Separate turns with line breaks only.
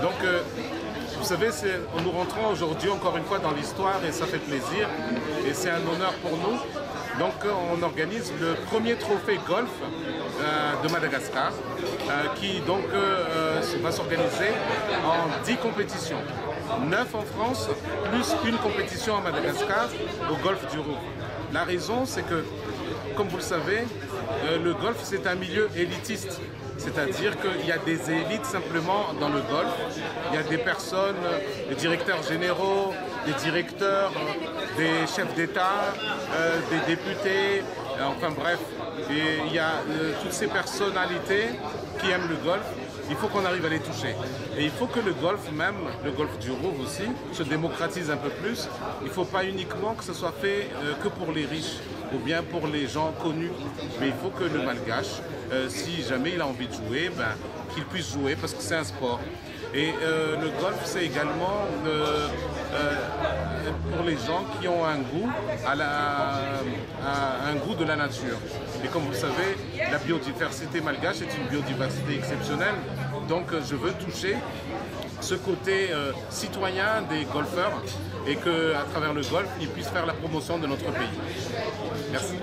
Donc, vous savez, nous rentrons aujourd'hui encore une fois dans l'histoire et ça fait plaisir et c'est un honneur pour nous. Donc on organise le premier trophée golf de Madagascar qui donc va s'organiser en 10 compétitions. 9 en France, plus une compétition à Madagascar au golfe du Rouvre. La raison, c'est que, comme vous le savez, le golf c'est un milieu élitiste. C'est-à-dire qu'il y a des élites simplement dans le golf. Il y a des personnes, des directeurs généraux, des directeurs, des chefs d'État, des députés, enfin bref. Et il y a toutes ces personnalités qui aiment le golf. Il faut qu'on arrive à les toucher. Et il faut que le golf même, le golf du Rouvre aussi, se démocratise un peu plus. Il ne faut pas uniquement que ce soit fait que pour les riches ou bien pour les gens connus. Mais il faut que le malgache, si jamais il a envie de jouer, ben, qu'il puisse jouer parce que c'est un sport. Et le golf, c'est également pour les gens qui ont un goût, un goût de la nature. Et comme vous le savez, la biodiversité malgache est une biodiversité exceptionnelle. Donc je veux toucher ce côté citoyen des golfeurs et qu'à travers le golf, ils puissent faire la promotion de notre pays. Merci.